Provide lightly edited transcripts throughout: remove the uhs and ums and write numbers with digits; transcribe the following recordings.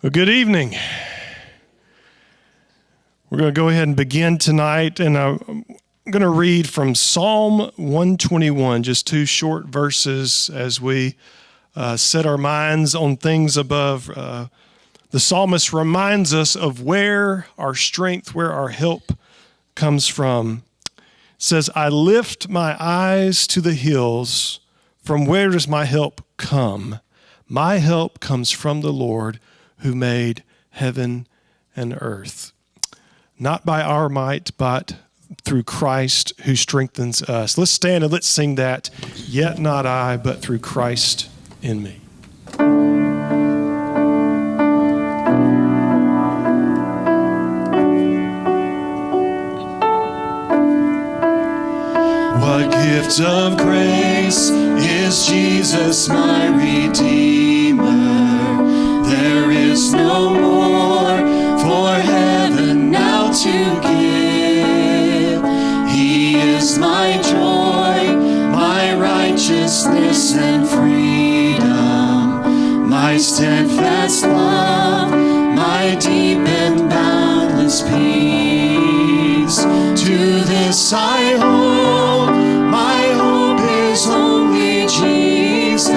Well, good evening. We're going to go ahead and begin tonight, and I'm going to read from Psalm 121, just two short verses as we set our minds on things above. The psalmist reminds us of where our strength, where our help comes from. It says, I lift my eyes to the hills. From where does my help come? My help comes from the Lord who made heaven and earth. Not by our might, but through Christ who strengthens us. Let's stand and let's sing that. Yet not I, but through Christ in me. What gift of grace is Jesus my Redeemer? There is no more for heaven now to give. He is my joy, my righteousness and freedom, my steadfast love, my deep and boundless peace. To this I hold, my hope is only Jesus.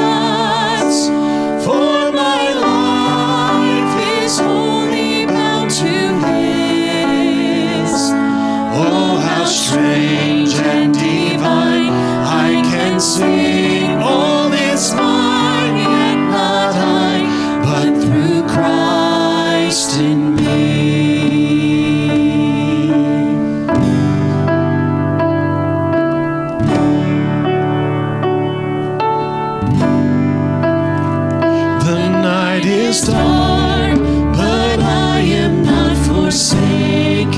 For my life is wholly bound to His. Oh, how strange and divine, I can sing all is mine, yet not I, but through Christ in me. Dark, but I am not forsaken,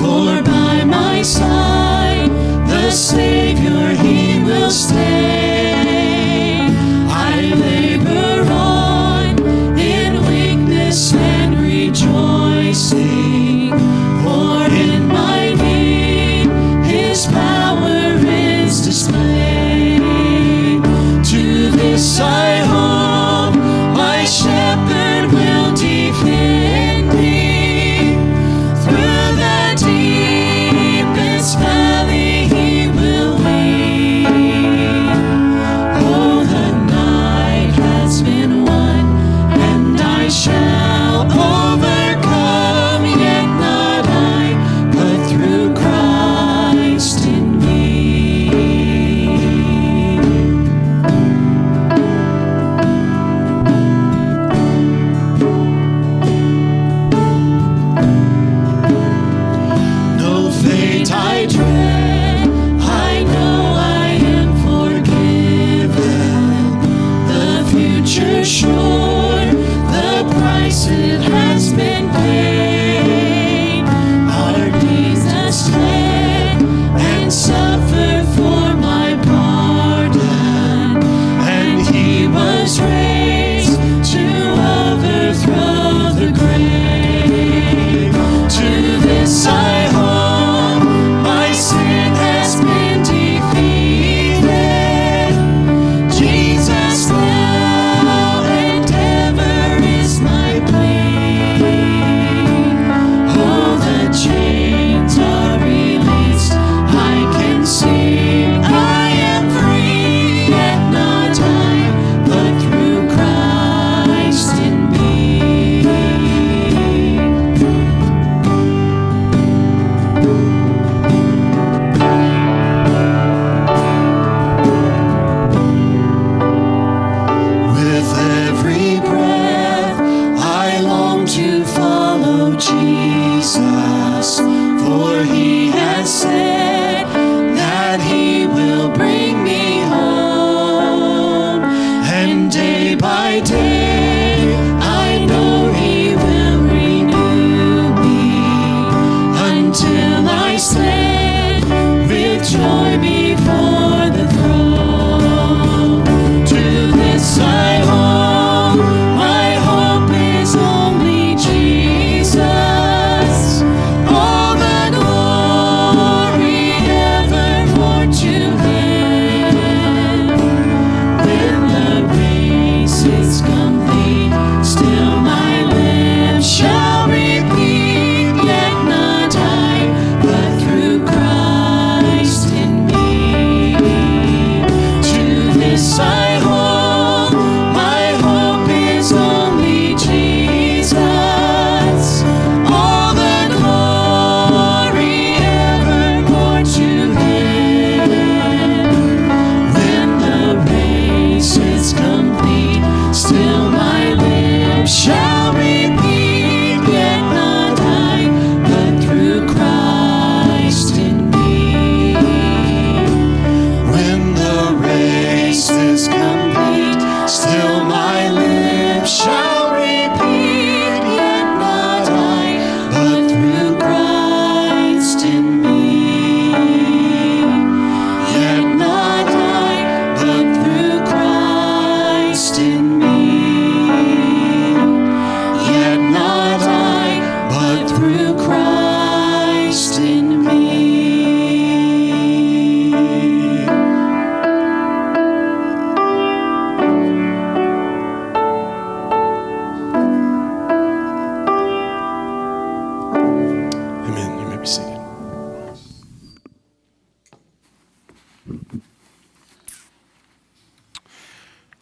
for by my side the Savior He will stay. I labor on in weakness and rejoicing, for in my need His power is displayed. To this I hope, my shepherd will defend me. Through the deepest valley He will lead.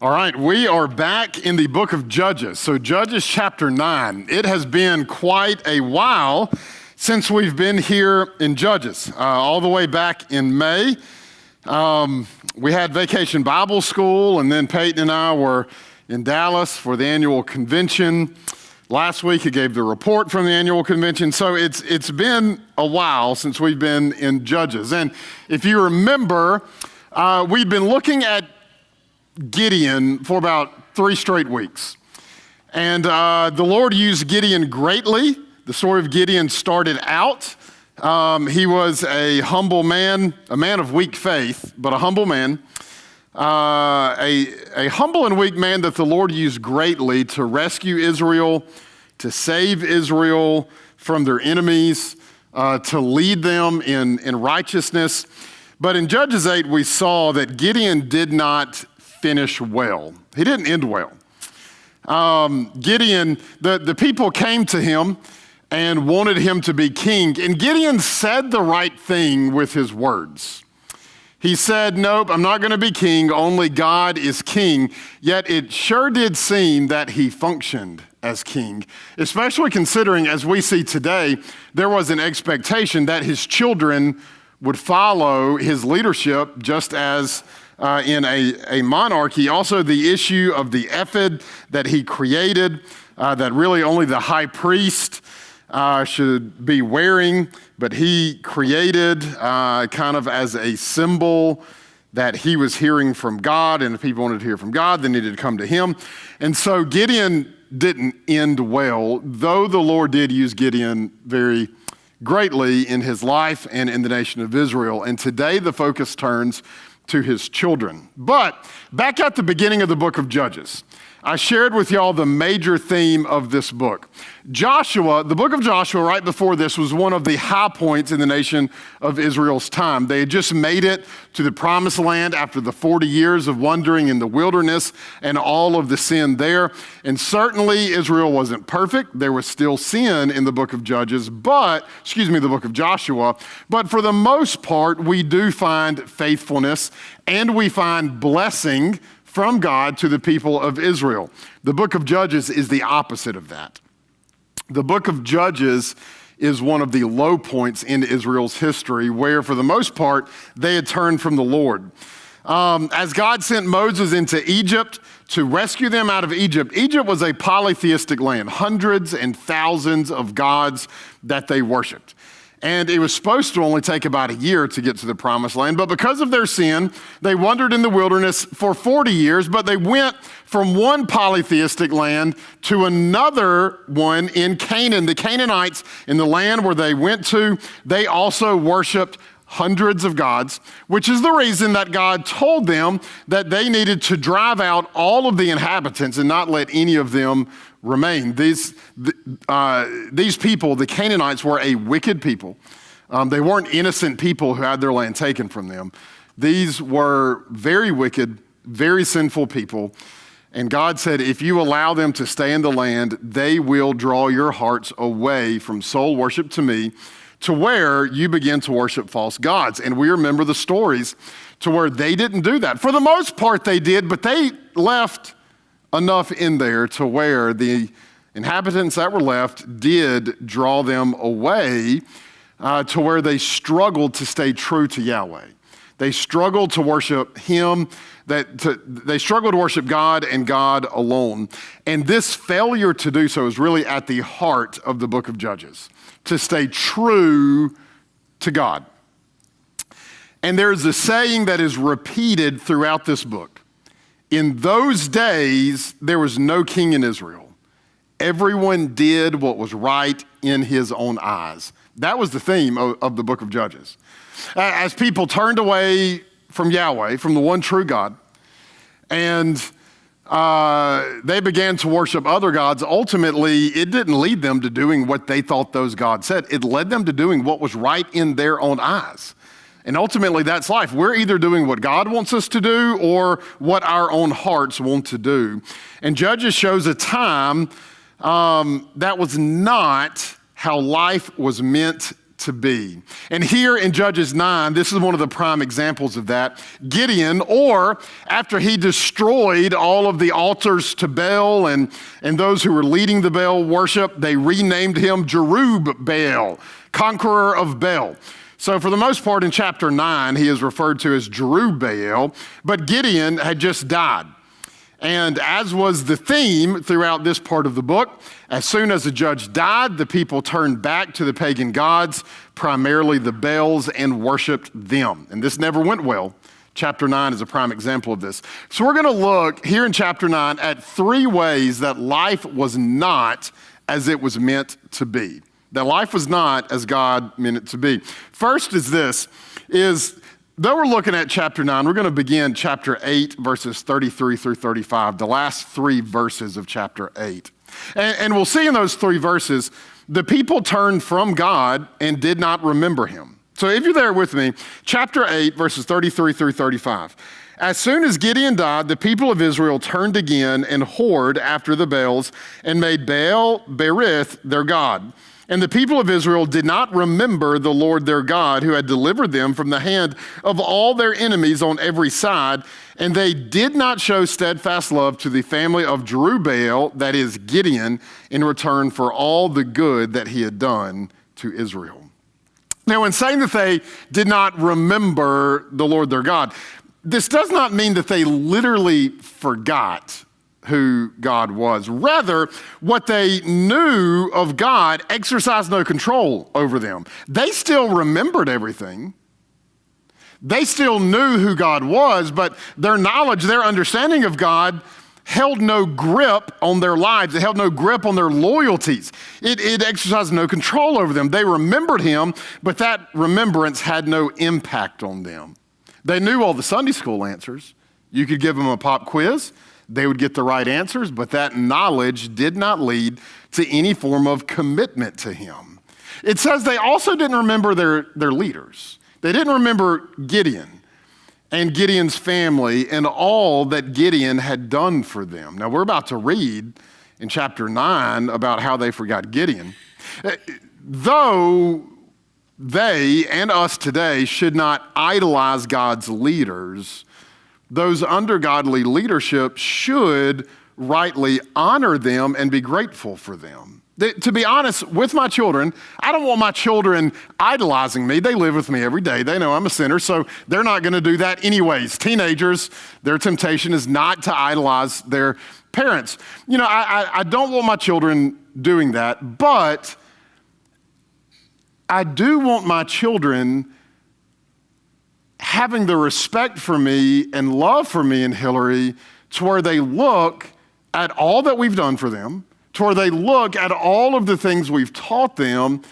All right, we are back in the book of Judges. So Judges chapter 9. It has been quite a while since we've been here in Judges, all the way back in May. We had Vacation Bible School, and then Peyton and I were in Dallas for the annual convention. Last week, he gave the report from the annual convention. So it's been a while since we've been in Judges. And if you remember, we've been looking at Gideon for about 3 straight weeks. And the Lord used Gideon greatly. The story of Gideon started out. He was a humble man, a man of weak faith, but a humble man. A humble and weak man that the Lord used greatly to rescue Israel, to save Israel from their enemies, to lead them in righteousness. But in Judges 8, we saw that Gideon did not finish well. He didn't end well. Gideon, the people came to him and wanted him to be king, and Gideon said the right thing with his words. He said, nope, I'm not going to be king, only God is king. Yet it sure did seem that he functioned as king, especially considering, as we see today, there was an expectation that his children would follow his leadership, just as in a monarchy. Also, the issue of the ephod that he created, that really only the high priest should be wearing, but he created kind of as a symbol that he was hearing from God, and if people wanted to hear from God, they needed to come to him. And so Gideon didn't end well, though the Lord did use Gideon very greatly in his life and in the nation of Israel. And today the focus turns to his children. But back at the beginning of the book of Judges, I shared with y'all the major theme of this book. Joshua, the book of Joshua right before this was one of the high points in the nation of Israel's time. They had just made it to the promised land after the 40 years of wandering in the wilderness and all of the sin there. And certainly Israel wasn't perfect. There was still sin in the book of Judges, the book of Joshua. But for the most part, we do find faithfulness and we find blessing from God to the people of Israel. The book of Judges is the opposite of that. The book of Judges is one of the low points in Israel's history where, for the most part, they had turned from the Lord. As God sent Moses into Egypt to rescue them out of Egypt, Egypt was a polytheistic land, hundreds and thousands of gods that they worshiped. And it was supposed to only take about a year to get to the promised land. But because of their sin, they wandered in the wilderness for 40 years, but they went from one polytheistic land to another one in Canaan. The Canaanites, in the land where they went to, they also worshiped hundreds of gods, which is the reason that God told them that they needed to drive out all of the inhabitants and not let any of them remain. These people, the Canaanites, were a wicked people. They weren't innocent people who had their land taken from them. These were very wicked, very sinful people. And God said, if you allow them to stay in the land, they will draw your hearts away from soul worship to me, to where you begin to worship false gods. And we remember the stories to where they didn't do that. For the most part, they did, but they left enough in there to where the inhabitants that were left did draw them away to where they struggled to stay true to Yahweh. They struggled to worship him, they struggled to worship God and God alone. And this failure to do so is really at the heart of the book of Judges, to stay true to God. And there's a saying that is repeated throughout this book. In those days, there was no king in Israel. Everyone did what was right in his own eyes. That was the theme of the book of Judges. As people turned away from Yahweh, from the one true God, and they began to worship other gods, ultimately, it didn't lead them to doing what they thought those gods said. It led them to doing what was right in their own eyes. And ultimately, that's life. We're either doing what God wants us to do or what our own hearts want to do. And Judges shows a time that was not how life was meant to be. And here in Judges 9, this is one of the prime examples of that. Gideon, or after he destroyed all of the altars to Baal and those who were leading the Baal worship, they renamed him Jerubbaal, conqueror of Baal. So for the most part in chapter 9, he is referred to as Jerubbaal, but Gideon had just died. And as was the theme throughout this part of the book, as soon as the judge died, the people turned back to the pagan gods, primarily the Baals, and worshiped them. And this never went well. Chapter 9 is a prime example of this. So we're going to look here in chapter 9 at 3 ways that life was not as it was meant to be. That life was not as God meant it to be. First is this, though we're looking at chapter 9, we're going to begin chapter 8, verses 33 through 35, the last 3 verses of chapter 8. And we'll see in those 3 verses, the people turned from God and did not remember him. So if you're there with me, chapter 8, verses 33 through 35. As soon as Gideon died, the people of Israel turned again and whored after the Baals and made Baal Berith their god. And the people of Israel did not remember the Lord their God, who had delivered them from the hand of all their enemies on every side. And they did not show steadfast love to the family of Jerubbaal, that is Gideon, in return for all the good that he had done to Israel. Now, in saying that they did not remember the Lord their God, this does not mean that they literally forgot who God was. Rather, what they knew of God exercised no control over them. They still remembered everything. They still knew who God was, but their knowledge, their understanding of God held no grip on their lives. It held no grip on their loyalties. It exercised no control over them. They remembered him, but that remembrance had no impact on them. They knew all the Sunday school answers. You could give them a pop quiz. They would get the right answers, but that knowledge did not lead to any form of commitment to him. It says they also didn't remember their leaders. They didn't remember Gideon and Gideon's family and all that Gideon had done for them. Now, we're about to read in chapter 9 about how they forgot Gideon. Though they and us today should not idolize God's leaders, those under godly leadership should rightly honor them and be grateful for them. To be honest, with my children, I don't want my children idolizing me. They live with me every day. They know I'm a sinner, so they're not going to do that anyways. Teenagers, their temptation is not to idolize their parents. You know, I don't want my children doing that, but I do want my children having the respect for me and love for me and Hillary to where they look at all that we've done for them, to where they look at all of the things we've taught them,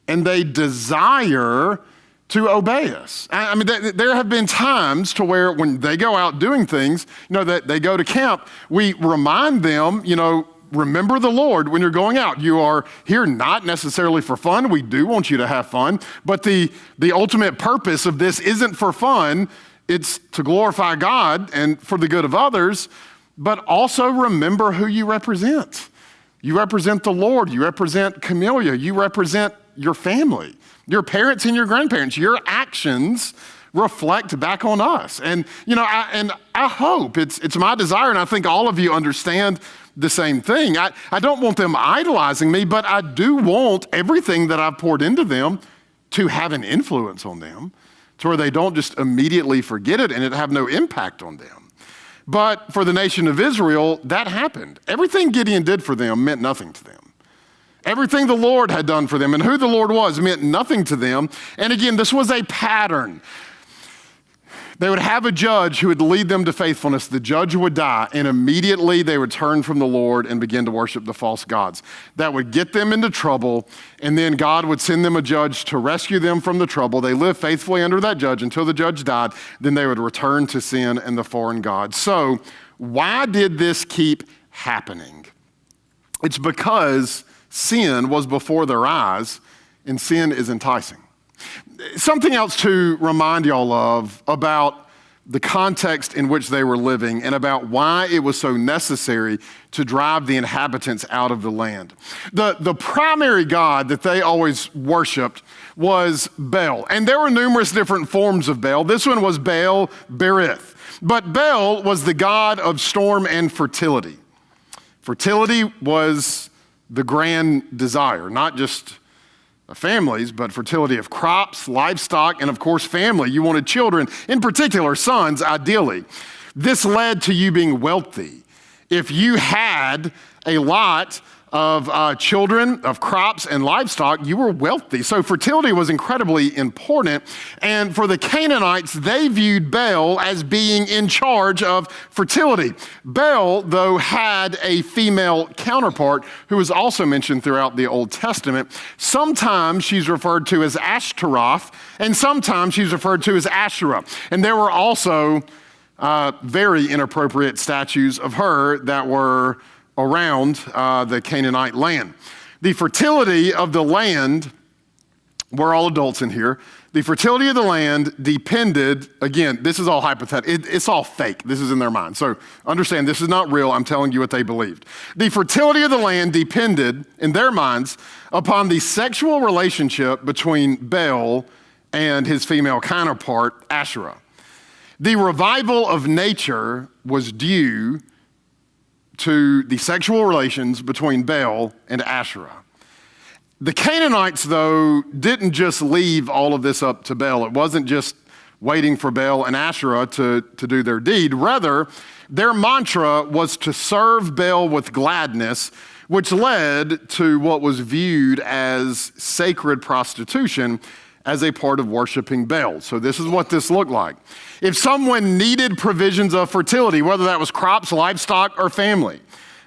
and they desire to obey us. I mean, there have been times to where when they go out doing things, that they go to camp, we remind them, remember the Lord when you're going out. You are here not necessarily for fun. We do want you to have fun, but the ultimate purpose of this isn't for fun. It's to glorify God and for the good of others, but also remember who you represent. You represent the Lord. You represent Camellia. You represent your family, your parents and your grandparents. Your actions reflect back on us. And, I hope it's my desire, and I think all of you understand the same thing. I don't want them idolizing me, but I do want everything that I've poured into them to have an influence on them to where they don't just immediately forget it and it have no impact on them. But for the nation of Israel, that happened. Everything Gideon did for them meant nothing to them. Everything the Lord had done for them and who the Lord was meant nothing to them. And again, this was a pattern. They would have a judge who would lead them to faithfulness. The judge would die, and immediately they would turn from the Lord and begin to worship the false gods. That would get them into trouble, and then God would send them a judge to rescue them from the trouble. They lived faithfully under that judge until the judge died. Then they would return to sin and the foreign gods. So why did this keep happening? It's because sin was before their eyes, and sin is enticing. Something else to remind y'all of about the context in which they were living and about why it was so necessary to drive the inhabitants out of the land. The primary god that they always worshiped was Baal. And there were numerous different forms of Baal. This one was Baal Berith. But Baal was the god of storm and fertility. Fertility was the grand desire, not just families, but fertility of crops, livestock, and of course, family. You wanted children, in particular, sons, ideally. This led to you being wealthy. If you had a lot of children, of crops and livestock, you were wealthy. So fertility was incredibly important. And for the Canaanites, they viewed Baal as being in charge of fertility. Baal, though, had a female counterpart who was also mentioned throughout the Old Testament. Sometimes she's referred to as Ashtaroth, and sometimes she's referred to as Asherah. And there were also very inappropriate statues of her that were around the Canaanite land. The fertility of the land, we're all adults in here, the fertility of the land depended, again, this is all hypothetical, it's all fake, this is in their mind. So understand, this is not real, I'm telling you what they believed. The fertility of the land depended, in their minds, upon the sexual relationship between Baal and his female counterpart, Asherah. The revival of nature was due to the sexual relations between Baal and Asherah. The Canaanites, though, didn't just leave all of this up to Baal. It wasn't just waiting for Baal and Asherah to do their deed. Rather, their mantra was to serve Baal with gladness, which led to what was viewed as sacred prostitution as a part of worshiping Baal. So this is what this looked like. If someone needed provisions of fertility, whether that was crops, livestock, or family,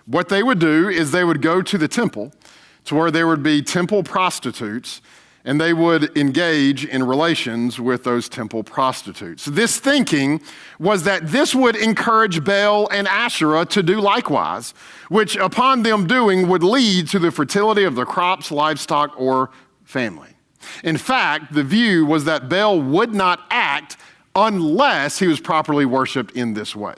what they would do is they would go to the temple to where there would be temple prostitutes, and they would engage in relations with those temple prostitutes. This thinking was that this would encourage Baal and Asherah to do likewise, which upon them doing would lead to the fertility of the crops, livestock, or family. In fact, the view was that Baal would not act unless he was properly worshiped in this way.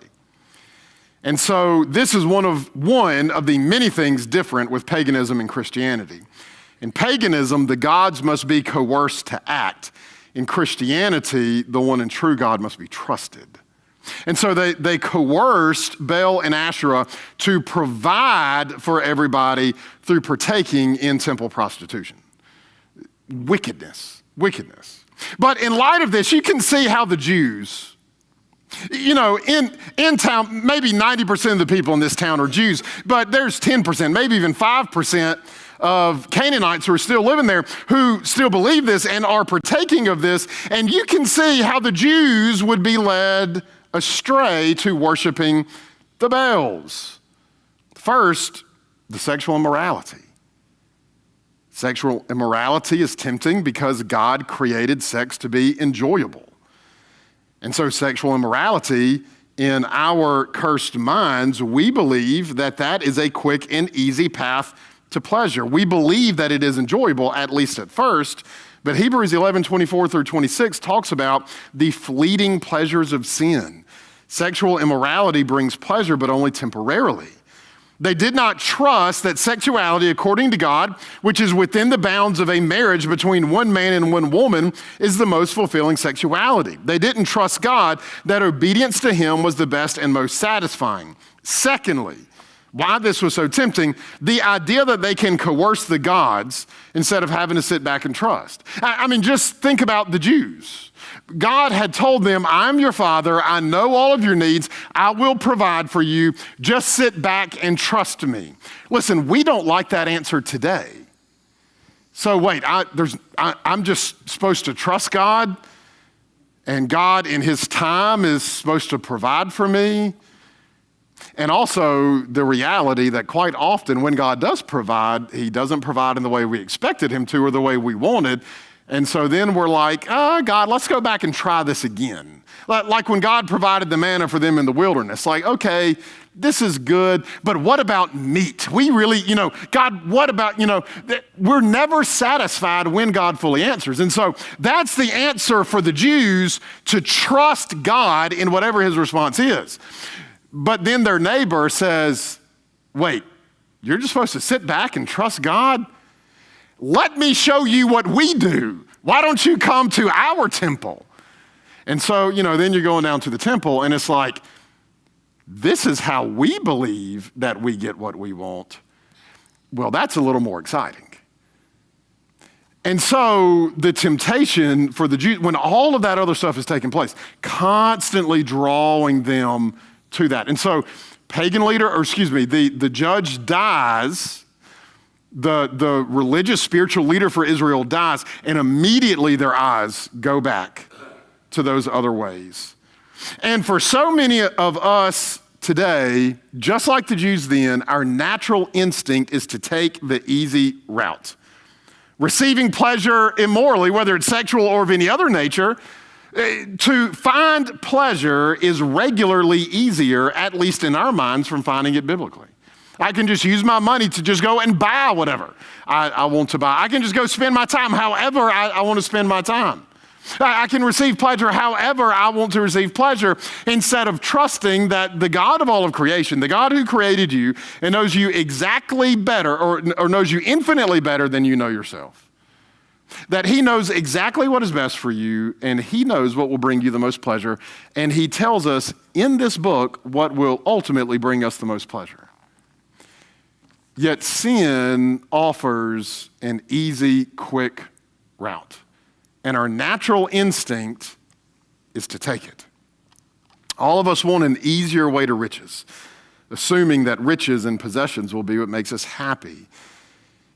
And so this is one of the many things different with paganism and Christianity. In paganism, the gods must be coerced to act. In Christianity, the one and true God must be trusted. And so they coerced Baal and Asherah to provide for everybody through partaking in temple prostitution. Wickedness. But in light of this, you can see how the Jews, in town, maybe 90% of the people in this town are Jews, but there's 10%, maybe even 5% of Canaanites who are still living there who still believe this and are partaking of this. And you can see how the Jews would be led astray to worshiping the Baals. First, the sexual immorality. Sexual immorality is tempting because God created sex to be enjoyable. And so sexual immorality, in our cursed minds, we believe that is a quick and easy path to pleasure. We believe that it is enjoyable, at least at first, but Hebrews 11:24-26 talks about the fleeting pleasures of sin. Sexual immorality brings pleasure, but only temporarily. They did not trust that sexuality, according to God, which is within the bounds of a marriage between one man and one woman, is the most fulfilling sexuality. They didn't trust God that obedience to him was the best and most satisfying. Secondly, why this was so tempting, the idea that they can coerce the gods instead of having to sit back and trust. I mean, just think about the Jews. God had told them, I'm your father, I know all of your needs, I will provide for you, just sit back and trust me. Listen, we don't like that answer today. So wait, I'm just supposed to trust God, and God in his time is supposed to provide for me? And also the reality that quite often when God does provide, he doesn't provide in the way we expected him to or the way we wanted. And so then we're like, oh, God, let's go back and try this again. Like when God provided the manna for them in the wilderness. Like, okay, this is good, but what about meat? We really, God, what about, we're never satisfied when God fully answers. And so that's the answer for the Jews, to trust God in whatever his response is. But then their neighbor says, wait, you're just supposed to sit back and trust God? Let me show you what we do. Why don't you come to our temple? And so, then you're going down to the temple and it's like, this is how we believe that we get what we want. Well, that's a little more exciting. And so the temptation for the Jews, when all of that other stuff is taking place, constantly drawing them to that. And so the judge dies, the religious spiritual leader for Israel dies, and immediately their eyes go back to those other ways. And for so many of us today, just like the Jews then, our natural instinct is to take the easy route. Receiving pleasure immorally, whether it's sexual or of any other nature, to find pleasure is regularly easier, at least in our minds, from finding it biblically. I can just use my money to just go and buy whatever I want to buy. I can just go spend my time however I want to spend my time. I can receive pleasure however I want to receive pleasure, instead of trusting that the God of all of creation, the God who created you and knows you exactly better or knows you infinitely better than you know yourself, that he knows exactly what is best for you and he knows what will bring you the most pleasure. And he tells us in this book what will ultimately bring us the most pleasure. Yet sin offers an easy, quick route. And our natural instinct is to take it. All of us want an easier way to riches, assuming that riches and possessions will be what makes us happy.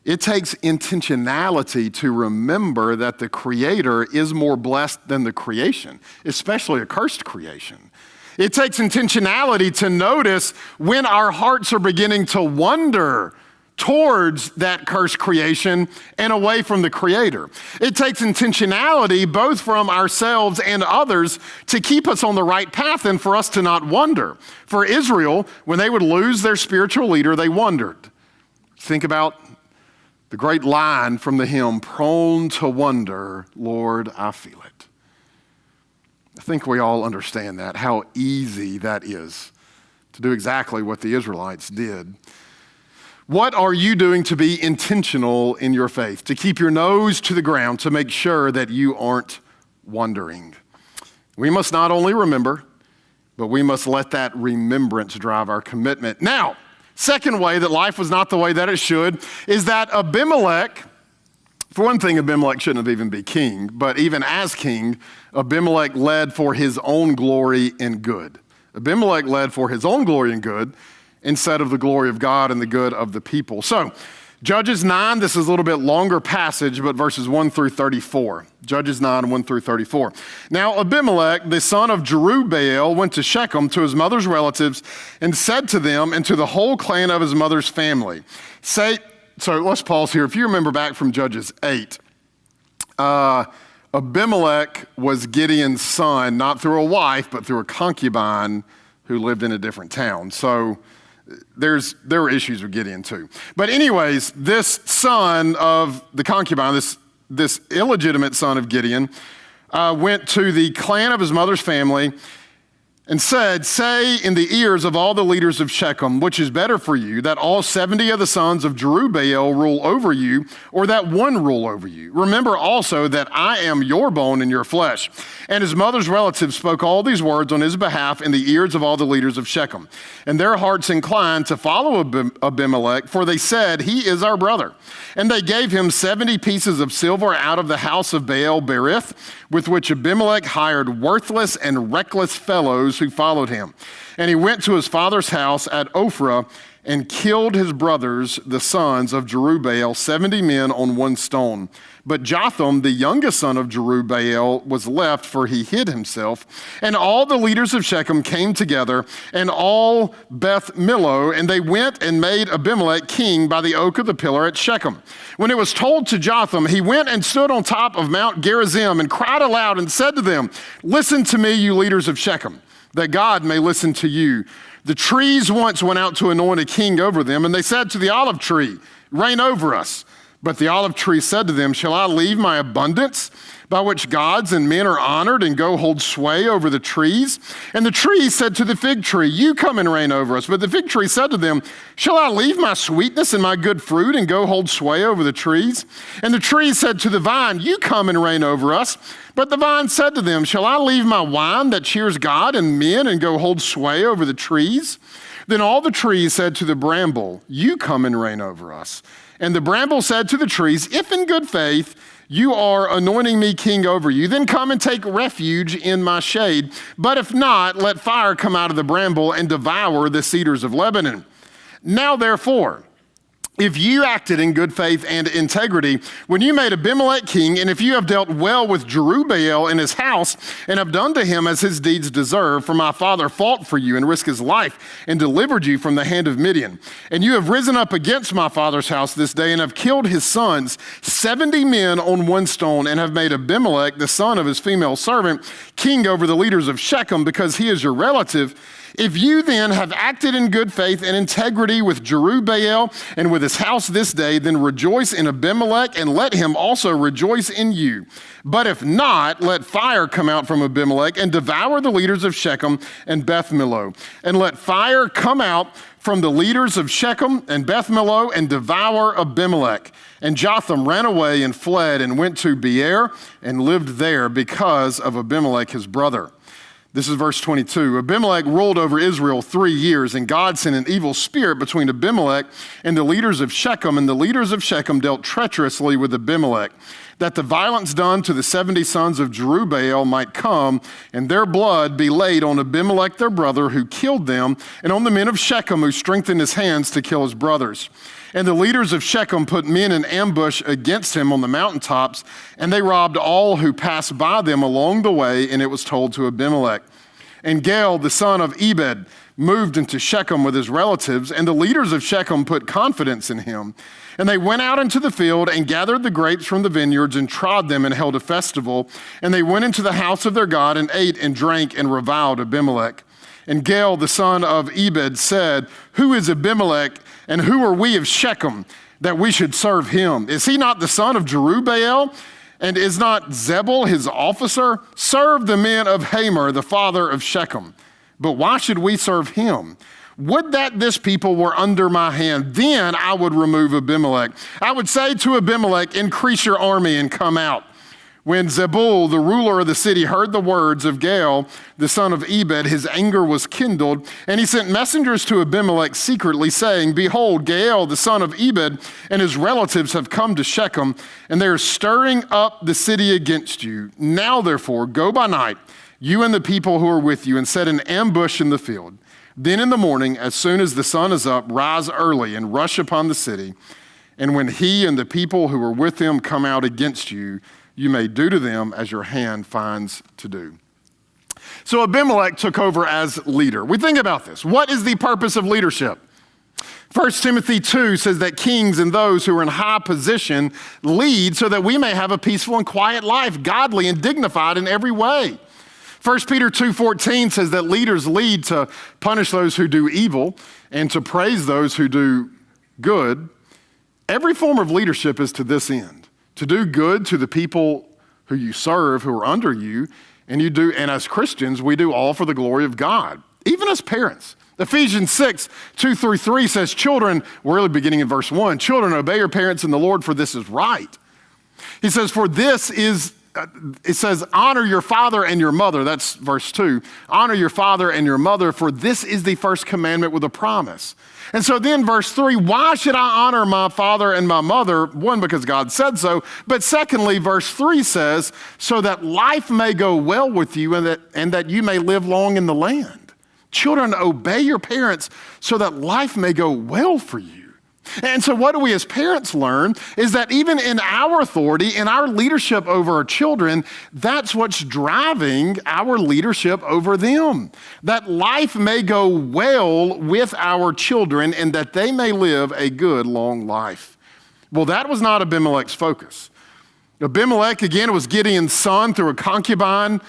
It takes intentionality to remember that the Creator is more blessed than the creation, especially a cursed creation. It takes intentionality to notice when our hearts are beginning to wander towards that cursed creation and away from the Creator. It takes intentionality both from ourselves and others to keep us on the right path and for us to not wander. For Israel, when they would lose their spiritual leader, they wandered. Think about the great line from the hymn, "Prone to wonder, Lord, I feel it." I think we all understand that, how easy that is to do exactly what the Israelites did. What are you doing to be intentional in your faith, to keep your nose to the ground, to make sure that you aren't wandering? We must not only remember, but we must let that remembrance drive our commitment. Now, second way that life was not the way that it should is that Abimelech, for one thing, Abimelech shouldn't have even been king, but even as king, Abimelech led for his own glory and good. Abimelech led for his own glory and good instead of the glory of God and the good of the people. So, Judges 9, this is a little bit longer passage, but verses 1 through 34. Judges 9, 1 through 34. Now Abimelech, the son of Jerubbaal, went to Shechem to his mother's relatives and said to them and to the whole clan of his mother's family, so let's pause here. If you remember back from Judges 8, Abimelech was Gideon's son, not through a wife, but through a concubine who lived in a different town. So there were issues with Gideon too. But anyways, this son of the concubine, this illegitimate son of Gideon, went to the clan of his mother's family and said, "Say in the ears of all the leaders of Shechem, which is better for you, that all 70 of the sons of Jerubbaal rule over you, or that one rule over you. Remember also that I am your bone and your flesh." And his mother's relatives spoke all these words on his behalf in the ears of all the leaders of Shechem. And their hearts inclined to follow Abimelech, for they said, "He is our brother." And they gave him 70 pieces of silver out of the house of Baal Berith, with which Abimelech hired worthless and reckless fellows who followed him. And he went to his father's house at Ophrah and killed his brothers, the sons of Jerubbaal, 70 men on one stone. But Jotham, the youngest son of Jerubbaal, was left, for he hid himself. And all the leaders of Shechem came together, and all Beth Millo, and they went and made Abimelech king by the oak of the pillar at Shechem. When it was told to Jotham, he went and stood on top of Mount Gerizim and cried aloud and said to them, "Listen to me, you leaders of Shechem, that God may listen to you. The trees once went out to anoint a king over them, and they said to the olive tree, 'Reign over us.' But the olive tree said to them, 'Shall I leave my abundance by which gods and men are honored and go hold sway over the trees?' And the tree said to the fig tree, 'You come and reign over us.' But the fig tree said to them, 'Shall I leave my sweetness and my good fruit and go hold sway over the trees?' And the tree said to the vine, 'You come and reign over us.' But the vine said to them, 'Shall I leave my wine that cheers God and men and go hold sway over the trees?' Then all the trees said to the bramble, 'You come and reign over us.' And the bramble said to the trees, 'If in good faith you are anointing me king over you, then come and take refuge in my shade. But if not, let fire come out of the bramble and devour the cedars of Lebanon. Now therefore, if you acted in good faith and integrity when you made Abimelech king, and if you have dealt well with Jerubbaal and his house, and have done to him as his deeds deserve, for my father fought for you and risked his life and delivered you from the hand of Midian, and you have risen up against my father's house this day and have killed his sons, 70 men on one stone, and have made Abimelech, the son of his female servant, king over the leaders of Shechem, because he is your relative. If you then have acted in good faith and integrity with Jerubbaal and with his house this day, then rejoice in Abimelech and let him also rejoice in you. But if not, let fire come out from Abimelech and devour the leaders of Shechem and Beth Millo. And let fire come out from the leaders of Shechem and Beth Millo and devour Abimelech. And Jotham ran away and fled and went to Beer and lived there because of Abimelech his brother." This is verse 22. Abimelech ruled over Israel 3 years, and God sent an evil spirit between Abimelech and the leaders of Shechem, and the leaders of Shechem dealt treacherously with Abimelech, that the violence done to the 70 sons of Jerubbaal might come, and their blood be laid on Abimelech their brother, who killed them, and on the men of Shechem, who strengthened his hands to kill his brothers. And the leaders of Shechem put men in ambush against him on the mountaintops, and they robbed all who passed by them along the way, and it was told to Abimelech. And Gaal, the son of Ebed, moved into Shechem with his relatives, and the leaders of Shechem put confidence in him. And they went out into the field and gathered the grapes from the vineyards and trod them and held a festival. And they went into the house of their God and ate and drank and reviled Abimelech. And Gaal, the son of Ebed, said, "Who is Abimelech, and who are we of Shechem, that we should serve him? Is he not the son of Jerubbaal? And is not Zebul his officer? Serve the men of Hamor, the father of Shechem. But why should we serve him? Would that this people were under my hand, then I would remove Abimelech. I would say to Abimelech, increase your army and come out." When Zebul, the ruler of the city, heard the words of Gaal, the son of Ebed, his anger was kindled, and he sent messengers to Abimelech secretly, saying, "Behold, Gaal, the son of Ebed, and his relatives have come to Shechem, and they are stirring up the city against you. Now, therefore, go by night, you and the people who are with you, and set an ambush in the field. Then in the morning, as soon as the sun is up, rise early and rush upon the city. And when he and the people who are with him come out against you, you may do to them as your hand finds to do." So Abimelech took over as leader. We think about this. What is the purpose of leadership? 1 Timothy 2 says that kings and those who are in high position lead so that we may have a peaceful and quiet life, godly and dignified in every way. 1 Peter 2:14 says that leaders lead to punish those who do evil and to praise those who do good. Every form of leadership is to this end, to do good to the people who you serve, who are under you, and as Christians, we do all for the glory of God, even as parents. Ephesians 6:2-3 says, children, we're really beginning in verse 1, children, obey your parents in the Lord, for this is right. He says, it says, honor your father and your mother. That's verse 2. Honor your father and your mother, for this is the first commandment with a promise. And so then verse 3, why should I honor my father and my mother? One, because God said so. But secondly, verse 3 says, so that life may go well with you and that you may live long in the land. Children, obey your parents so that life may go well for you. And so what do we as parents learn is that even in our authority, in our leadership over our children, that's what's driving our leadership over them. That life may go well with our children and that they may live a good, long life. Well, that was not Abimelech's focus. Abimelech, again, was Gideon's son through a concubine.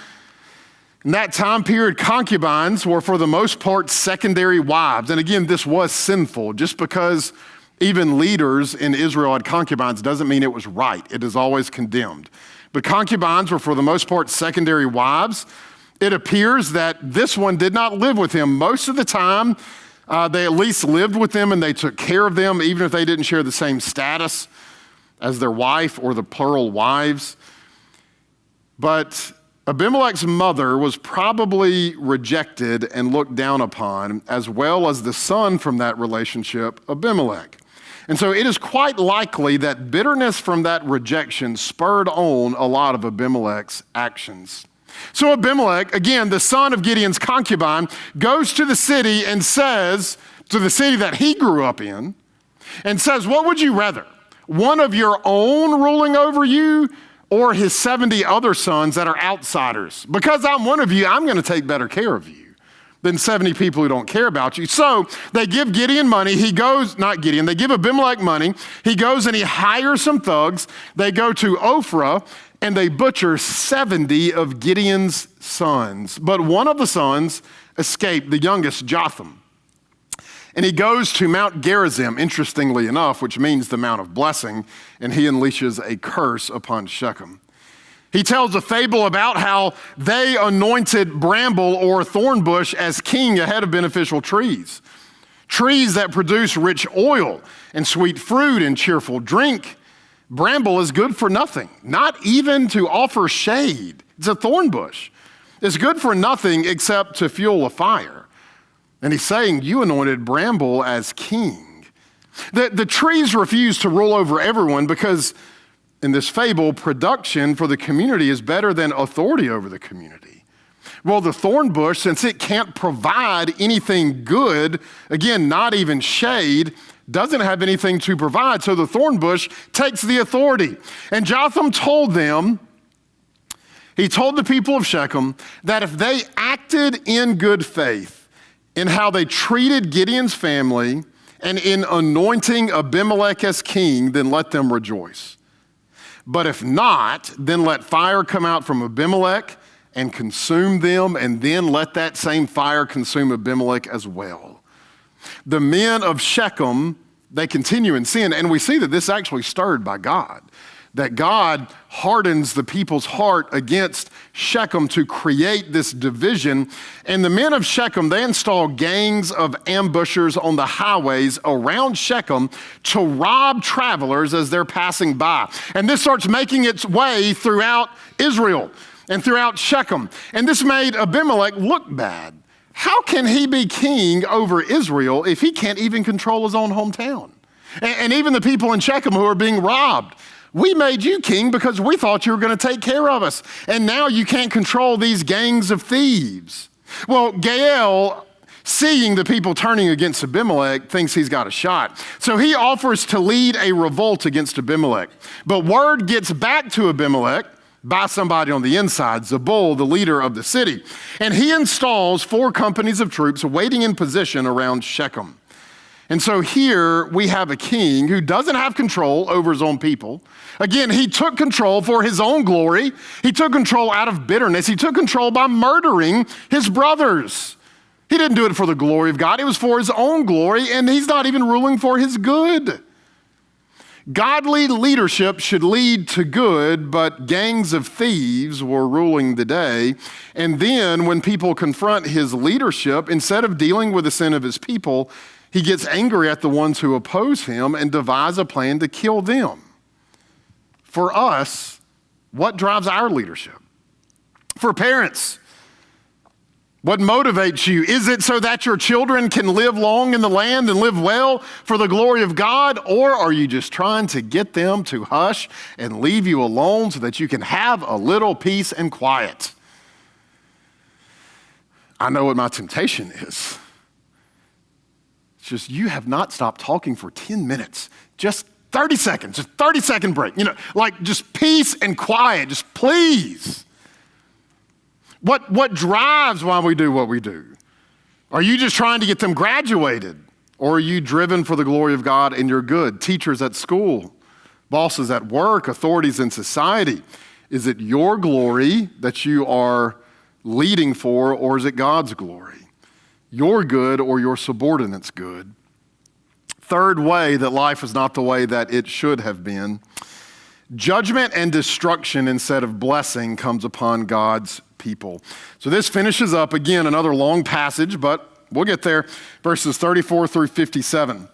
In that time period, concubines were for the most part secondary wives. And again, this was sinful. Just because even leaders in Israel had concubines doesn't mean it was right. It is always condemned. But concubines were for the most part secondary wives. It appears that this one did not live with him. Most of the time, they at least lived with them and they took care of them, even if they didn't share the same status as their wife or the plural wives. But Abimelech's mother was probably rejected and looked down upon, as well as the son from that relationship, Abimelech. And so it is quite likely that bitterness from that rejection spurred on a lot of Abimelech's actions. So Abimelech, again, the son of Gideon's concubine, goes to the city and says, to the city that he grew up in, and says, what would you rather? One of your own ruling over you or his 70 other sons that are outsiders? Because I'm one of you, I'm going to take better care of you than 70 people who don't care about you. So they give Gideon money. He goes, not Gideon, they give Abimelech money. He goes and he hires some thugs. They go to Ophrah and they butcher 70 of Gideon's sons. But one of the sons escaped, the youngest, Jotham. And he goes to Mount Gerizim, interestingly enough, which means the Mount of Blessing, and he unleashes a curse upon Shechem. He tells a fable about how they anointed bramble or thorn bush as king ahead of beneficial trees. Trees that produce rich oil and sweet fruit and cheerful drink. Bramble is good for nothing, not even to offer shade. It's a thorn bush. It's good for nothing except to fuel a fire. And he's saying, you anointed bramble as king. The trees refuse to rule over everyone because in this fable, production for the community is better than authority over the community. Well, the thorn bush, since it can't provide anything good, again, not even shade, doesn't have anything to provide. So the thorn bush takes the authority. And Jotham told them, he told the people of Shechem that if they acted in good faith in how they treated Gideon's family and in anointing Abimelech as king, then let them rejoice. But if not, then let fire come out from Abimelech and consume them, and then let that same fire consume Abimelech as well. The men of Shechem, they continue in sin, and we see that this is actually stirred by God, that God hardens the people's heart against Shechem to create this division. And the men of Shechem, they install gangs of ambushers on the highways around Shechem to rob travelers as they're passing by. And this starts making its way throughout Israel and throughout Shechem. And this made Abimelech look bad. How can he be king over Israel if he can't even control his own hometown? And even the people in Shechem who are being robbed. We made you king because we thought you were going to take care of us. And now you can't control these gangs of thieves. Well, Gael, seeing the people turning against Abimelech, thinks he's got a shot. So he offers to lead a revolt against Abimelech. But word gets back to Abimelech by somebody on the inside, Zebul, the leader of the city. And he installs 4 companies of troops waiting in position around Shechem. And so here we have a king who doesn't have control over his own people. Again, he took control for his own glory. He took control out of bitterness. He took control by murdering his brothers. He didn't do it for the glory of God. It was for his own glory, and he's not even ruling for his good. Godly leadership should lead to good, but gangs of thieves were ruling the day. And then when people confront his leadership, instead of dealing with the sin of his people, he gets angry at the ones who oppose him and devises a plan to kill them. For us, what drives our leadership? For parents, what motivates you? Is it so that your children can live long in the land and live well for the glory of God? Or are you just trying to get them to hush and leave you alone so that you can have a little peace and quiet? I know what my temptation is. It's just, you have not stopped talking for 10 minutes. Just 30 seconds, just 30-second break. Like just peace and quiet, just please. What drives why we do what we do? Are you just trying to get them graduated? Or are you driven for the glory of God and your good? Teachers at school, bosses at work, authorities in society. Is it your glory that you are leading for, or is it God's glory? Your good or your subordinate's good? Third way that life is not the way that it should have been. Judgment and destruction instead of blessing comes upon God's people. So this finishes up, again, another long passage, but we'll get there. Verses 34 through 57.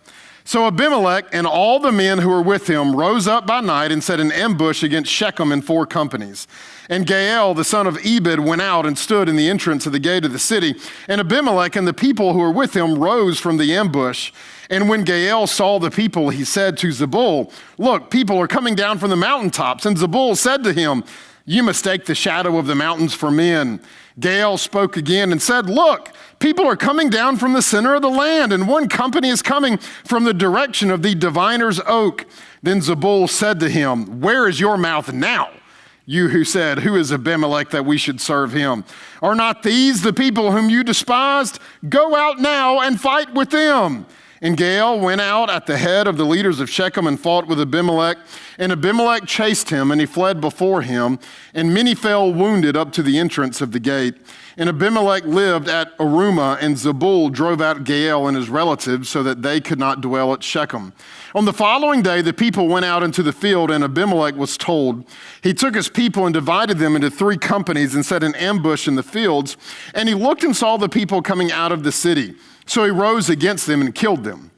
So Abimelech and all the men who were with him rose up by night and set an ambush against Shechem in 4 companies. And Gaal, the son of Ebed, went out and stood in the entrance of the gate of the city. And Abimelech and the people who were with him rose from the ambush. And when Gaal saw the people, he said to Zebul, "Look, people are coming down from the mountaintops." And Zebul said to him, "You mistake the shadow of the mountains for men." Gaal spoke again and said, "Look, people are coming down from the center of the land, and one company is coming from the direction of the diviner's oak." Then Zebul said to him, "Where is your mouth now? You who said, 'Who is Abimelech that we should serve him?' Are not these the people whom you despised? Go out now and fight with them." And Gaal went out at the head of the leaders of Shechem and fought with Abimelech. And Abimelech chased him, and he fled before him. And many fell wounded up to the entrance of the gate. And Abimelech lived at Arumah, and Zebul drove out Gaal and his relatives so that they could not dwell at Shechem. On the following day, the people went out into the field, and Abimelech was told. He took his people and divided them into 3 companies and set an ambush in the fields. And he looked and saw the people coming out of the city. So he rose against them and killed them.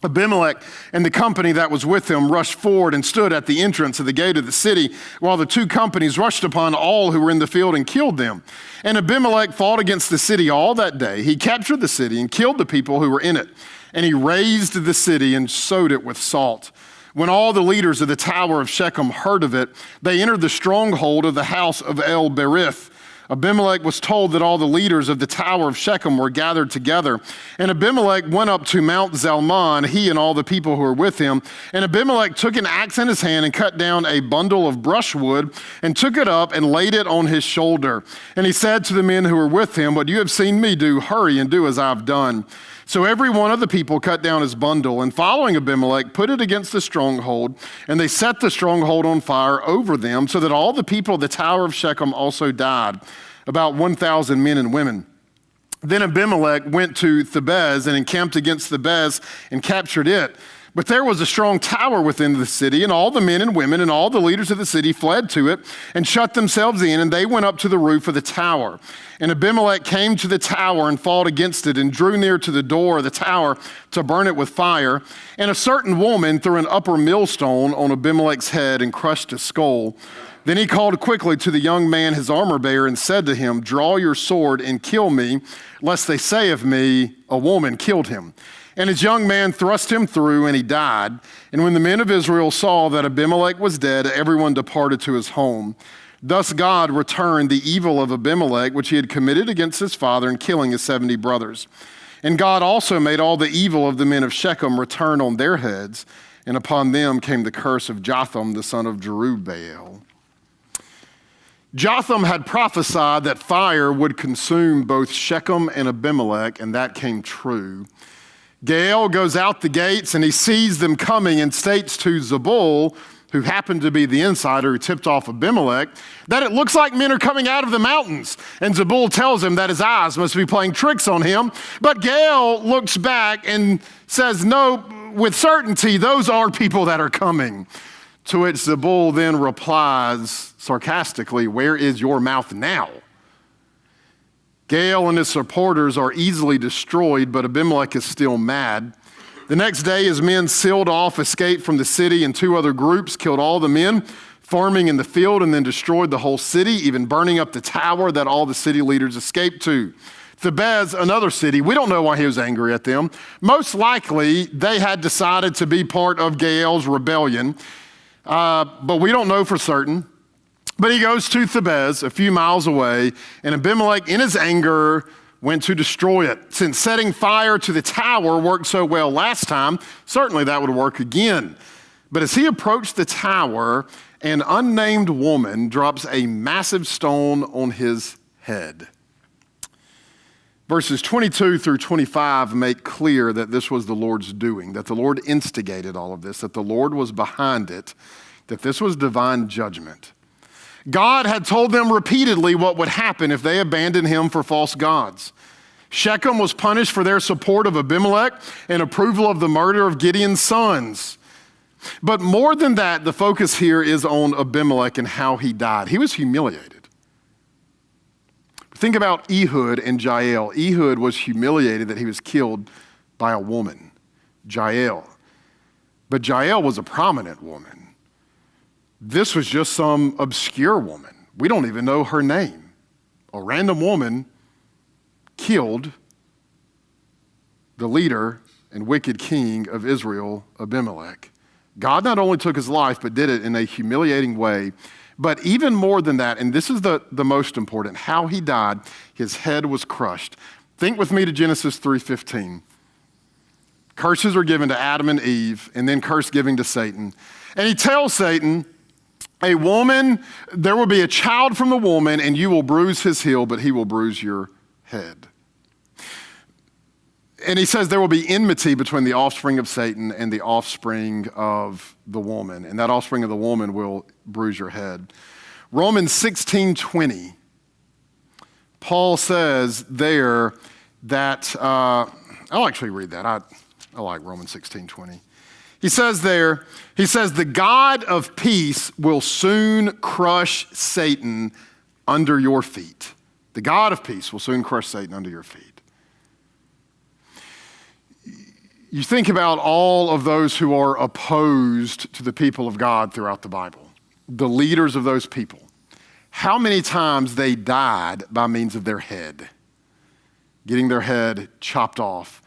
Abimelech and the company that was with him rushed forward and stood at the entrance of the gate of the city, while the 2 companies rushed upon all who were in the field and killed them. And Abimelech fought against the city all that day. He captured the city and killed the people who were in it. And he razed the city and sowed it with salt. When all the leaders of the tower of Shechem heard of it, they entered the stronghold of the house of El-Berith. Abimelech was told that all the leaders of the tower of Shechem were gathered together. And Abimelech went up to Mount Zalmon, he and all the people who were with him. And Abimelech took an axe in his hand and cut down a bundle of brushwood and took it up and laid it on his shoulder. And he said to the men who were with him, "What you have seen me do, hurry and do as I've done." So every one of the people cut down his bundle, and following Abimelech, put it against the stronghold, and they set the stronghold on fire over them, so that all the people of the tower of Shechem also died, about 1,000 men and women. Then Abimelech went to Thebez and encamped against Thebez and captured it. But there was a strong tower within the city, and all the men and women and all the leaders of the city fled to it and shut themselves in, and they went up to the roof of the tower. And Abimelech came to the tower and fought against it and drew near to the door of the tower to burn it with fire. And a certain woman threw an upper millstone on Abimelech's head and crushed his skull. Then he called quickly to the young man, his armor bearer, and said to him, "Draw your sword and kill me, lest they say of me, 'A woman killed him.'" And his young man thrust him through, and he died. And when the men of Israel saw that Abimelech was dead, everyone departed to his home. Thus God returned the evil of Abimelech, which he had committed against his father in killing his 70 brothers. And God also made all the evil of the men of Shechem return on their heads, and upon them came the curse of Jotham, the son of Jerubbaal. Jotham had prophesied that fire would consume both Shechem and Abimelech, and that came true. Gaal goes out the gates and he sees them coming and states to Zebul, who happened to be the insider who tipped off Abimelech, that it looks like men are coming out of the mountains. And Zebul tells him that his eyes must be playing tricks on him. But Gaal looks back and says, "No, with certainty, those are people that are coming." To which Zebul then replies sarcastically, "Where is your mouth now?" Gaal and his supporters are easily destroyed, but Abimelech is still mad. The next day, his men sealed off, escaped from the city, and 2 other groups killed all the men farming in the field and then destroyed the whole city, even burning up the tower that all the city leaders escaped to. Thebez, another city, we don't know why he was angry at them. Most likely, they had decided to be part of Gaal's rebellion, but we don't know for certain. But he goes to Thebez, a few miles away, and Abimelech, in his anger, went to destroy it. Since setting fire to the tower worked so well last time, certainly that would work again. But as he approached the tower, an unnamed woman drops a massive stone on his head. Verses 22 through 25 make clear that this was the Lord's doing, that the Lord instigated all of this, that the Lord was behind it, that this was divine judgment. God had told them repeatedly what would happen if they abandoned him for false gods. Shechem was punished for their support of Abimelech and approval of the murder of Gideon's sons. But more than that, the focus here is on Abimelech and how he died. He was humiliated. Think about Ehud and Jael. Ehud was humiliated that he was killed by a woman, Jael. But Jael was a prominent woman. This was just some obscure woman. We don't even know her name. A random woman killed the leader and wicked king of Israel, Abimelech. God not only took his life, but did it in a humiliating way. But even more than that, and this is the most important, how he died, his head was crushed. Think with me to Genesis 3:15. Curses are given to Adam and Eve, and then curse giving to Satan. And he tells Satan, there will be a child from the woman, and you will bruise his heel, but he will bruise your head. And he says there will be enmity between the offspring of Satan and the offspring of the woman, and that offspring of the woman will bruise your head. Romans 16:20, Paul says there that, I'll actually read that. I like Romans 16:20. He says the God of peace will soon crush Satan under your feet. The God of peace will soon crush Satan under your feet. You think about all of those who are opposed to the people of God throughout the Bible, the leaders of those people, how many times they died by means of their head, getting their head chopped off,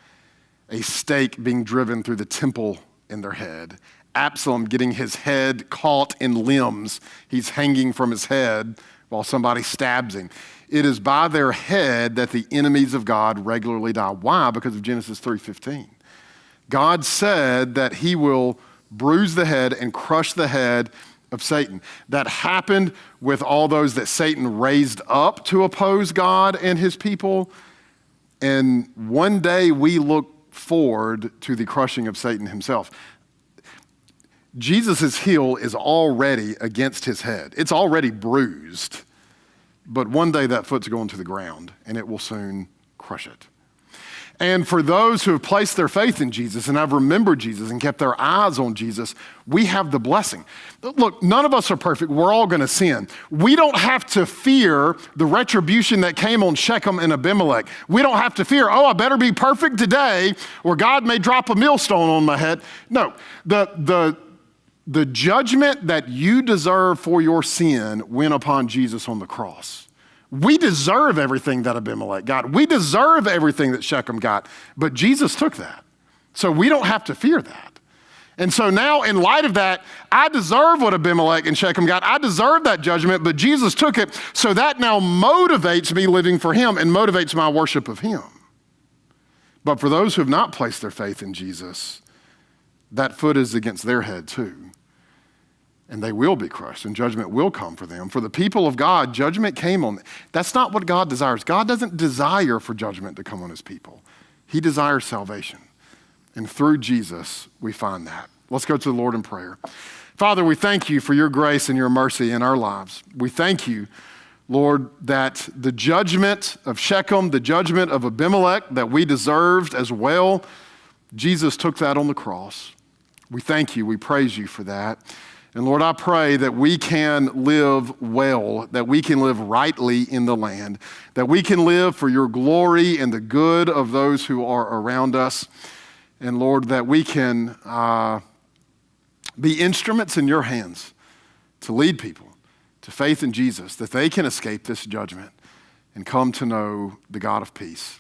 a stake being driven through the temple in their head, Absalom getting his head caught in limbs, he's hanging from his head while somebody stabs him. It is by their head that the enemies of God regularly die. Why? Because of Genesis 3:15. God said that he will bruise the head and crush the head of Satan. That happened with all those that Satan raised up to oppose God and his people. And one day we look forward to the crushing of Satan himself. Jesus' heel is already against his head. It's already bruised. But one day that foot's going to the ground and it will soon crush it. And for those who have placed their faith in Jesus and have remembered Jesus and kept their eyes on Jesus, we have the blessing. Look, none of us are perfect. We're all going to sin. We don't have to fear the retribution that came on Shechem and Abimelech. We don't have to fear, I better be perfect today or God may drop a millstone on my head. No, the judgment that you deserve for your sin went upon Jesus on the cross. We deserve everything that Abimelech got. We deserve everything that Shechem got, but Jesus took that. So we don't have to fear that. And so now in light of that, I deserve what Abimelech and Shechem got. I deserve that judgment, but Jesus took it. So that now motivates me living for him and motivates my worship of him. But for those who have not placed their faith in Jesus, that foot is against their head too. And they will be crushed, and judgment will come for them. For the people of God, judgment came on them. That's not what God desires. God doesn't desire for judgment to come on his people. He desires salvation. And through Jesus, we find that. Let's go to the Lord in prayer. Father, we thank you for your grace and your mercy in our lives. We thank you, Lord, that the judgment of Shechem, the judgment of Abimelech that we deserved as well, Jesus took that on the cross. We thank you. We praise you for that. And Lord, I pray that we can live well, that we can live rightly in the land, that we can live for your glory and the good of those who are around us. And Lord, that we can be instruments in your hands to lead people to faith in Jesus, that they can escape this judgment and come to know the God of peace.